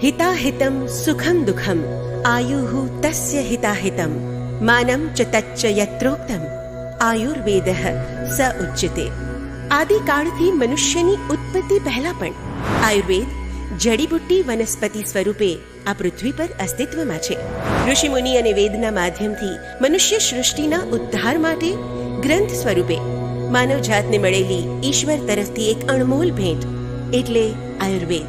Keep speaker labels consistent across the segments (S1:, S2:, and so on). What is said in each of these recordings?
S1: हिताहितं सुखं दुःखम् आयुः तस्य हिताहितं मानं च तच्च यत्रोक्तम् आयुर्वेदः स उच्यते। આદિકાળથી મનુષ્યની ઉત્પત્તિ પહેલા પણ આયુર્વેદ જડીબુટ્ટી વનસ્પતિ સ્વરૂપે આ પૃથ્વી પર અસ્તિત્વમાં છે. ઋષિમુનિ અને વેદના માધ્યમથી મનુષ્ય સૃષ્ટિના ઉદ્ધાર માટે ગ્રંથ સ્વરૂપે માનવજાતને મળેલી ઈશ્વર તરફથી એક અણમોલ ભેટ એટલે આયુર્વેદ.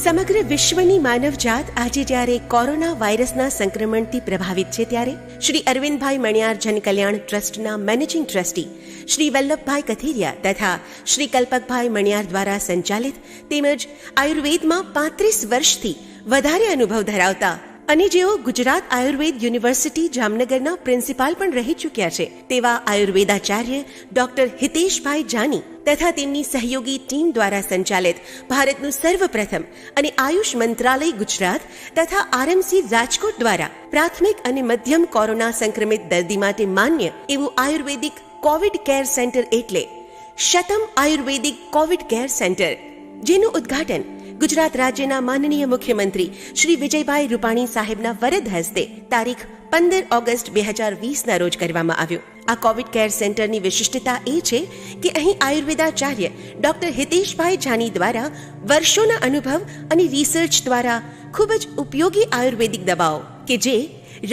S1: સમગ્ર વિશ્વની માનવજાત આજે જ્યારે કોરોના વાયરસના સંક્રમણથી પ્રભાવિત છે ત્યારે શ્રી અરવિંદભાઈ મણિયાર જનકલ્યાણ ટ્રસ્ટના મેનેજિંગ ટ્રસ્ટી શ્રી વલ્લભભાઈ કથિરિયા તથા શ્રી કલ્પકભાઈ મણિયાર દ્વારા સંચાલિત તેમજ આયુર્વેદમાં 35 વર્ષથી વધારે અનુભવ ધરાવતા અને જેઓ ગુજરાત આયુર્વેદ યુનિવર્સિટી જામનગરના પ્રિન્સિપાલ પણ રહી ચૂક્યા છે તેવા આયુર્વેદાચાર્ય ડોક્ટર હિતેશભાઈ જાની તથા તેમની સહયોગી ટીમ દ્વારા સંચાલિત ભારતનું સર્વપ્રથમ અને આયુષ મંત્રાલય ગુજરાત તથા આરએમસી રાજકોટ દ્વારા પ્રાથમિક અને મધ્યમ કોરોના સંક્રમિત દર્દી માટે માન્ય એવું આયુર્વેદિક કોવિડ કેર સેન્ટર એટલે શતમ આયુર્વેદિક કોવિડ કેર સેન્ટર, જેનું ઉદ્ઘાટન ગુજરાત રાજ્યના માનનીય મુખ્યમંત્રી શ્રી વિજયભાઈ રૂપાણી સાહેબના વરદ હસ્તે તારીખ 15 ઓગસ્ટ 2020ના રોજ કરવામાં આવ્યું. આ કોવિડ કેર સેન્ટરની વિશિષ્ટતા એ છે કે અહીં આયુર્વેદાચાર્ય ડોક્ટર હિતેશભાઈ જાની દ્વારા વર્ષોના અનુભવ અને રિસર્ચ દ્વારા ખૂબ જ ઉપયોગી આયુર્વેદિક દવાઓ કે જે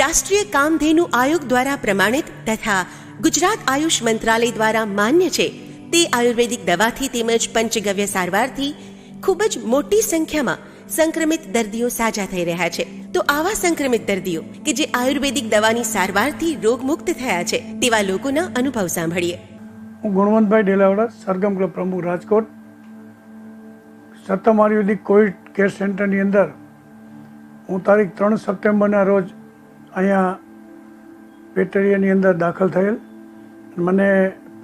S1: રાષ્ટ્રીય કામધેનુ આયોગ દ્વારા પ્રમાણિત તથા ગુજરાત આયુષ મંત્રાલય દ્વારા માન્ય છે તે આયુર્વેદિક દવાથી તેમજ પંચગવ્ય સારવારથી ખૂબ જ મોટી સંખ્યામાં સંક્રમિત દર્દીઓ સાજા થઈ રહ્યા છે. તો આવા સંક્રમિત દર્દીઓ કે જે આયુર્વેદિક દવાની સારવારથી રોગમુક્ત થયા છે તેવા લોકોના અનુભવ સાંભળીએ.
S2: હું ગુણવંતભાઈ ડેલાવડા, સરગમ ક્લબ પ્રમુખ, રાજકોટ. સતમ આયુર્વેદિક કોવિડ કેર સેન્ટરની અંદર હું તારીખ 3 સપ્ટેમ્બરના રોજ અહીંયા પેટરિયાની અંદર દાખલ થયેલ. મને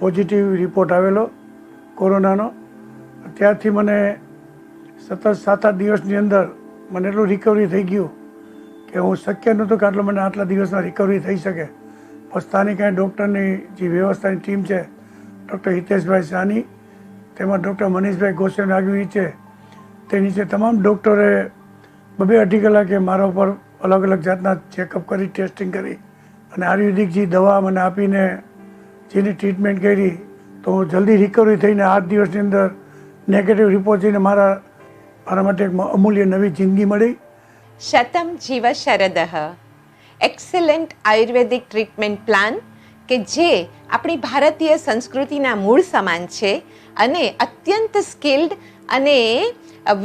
S2: પોઝિટિવ રિપોર્ટ આવેલો કોરોનાનો. ત્યારથી મને સતત 7-8 દિવસની અંદર મને એટલું રિકવરી થઈ ગયું કે હું શક્ય નહોતું કે મને આટલા દિવસમાં રિકવરી થઈ શકે. પણ સ્થાનિક ડૉક્ટરની જે વ્યવસ્થાની ટીમ છે, ડૉક્ટર હિતેશભાઈ સાની તેમાં ડૉક્ટર મનીષભાઈ ગોસ્વામી આગળ નીચે તે નીચે તમામ ડૉક્ટરે 2-2.5 કલાકે મારા ઉપર અલગ અલગ જાતના ચેકઅપ કરી, ટેસ્ટિંગ કરી અને આયુર્વેદિક જે દવા મને આપીને જેની ટ્રીટમેન્ટ કરી તો હું જલ્દી રિકવરી થઈને 8 દિવસની અંદર નેગેટિવ રિપોર્ટ જઈને મારા માટે એક અમૂલ્ય નવી જિંદગી મળી.
S3: શતમ જીવ શરદઃ એક્સેલન્ટ આયુર્વેદિક ટ્રીટમેન્ટ પ્લાન કે જે આપણી ભારતીય સંસ્કૃતિના મૂળ સમાન છે અને અત્યંત સ્કિલ્ડ અને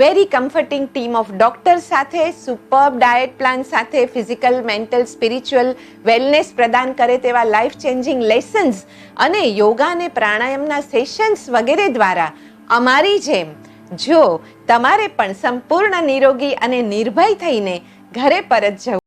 S3: very comforting team of doctor સાથે સુપર્બ ડાયટ પ્લાન સાથે ફિઝિકલ, મેન્ટલ, સ્પિરિચ્યુઅલ વેલનેસ પ્રદાન કરે તેવા લાઈફ ચેન્જિંગ લેસન્સ અને યોગા અને પ્રાણાયામના સેશન્સ વગેરે દ્વારા અમારી જેમ જો તમારે પણ સંપૂર્ણ નિરોગી અને નિર્ભય થઈને ઘરે પરત જવું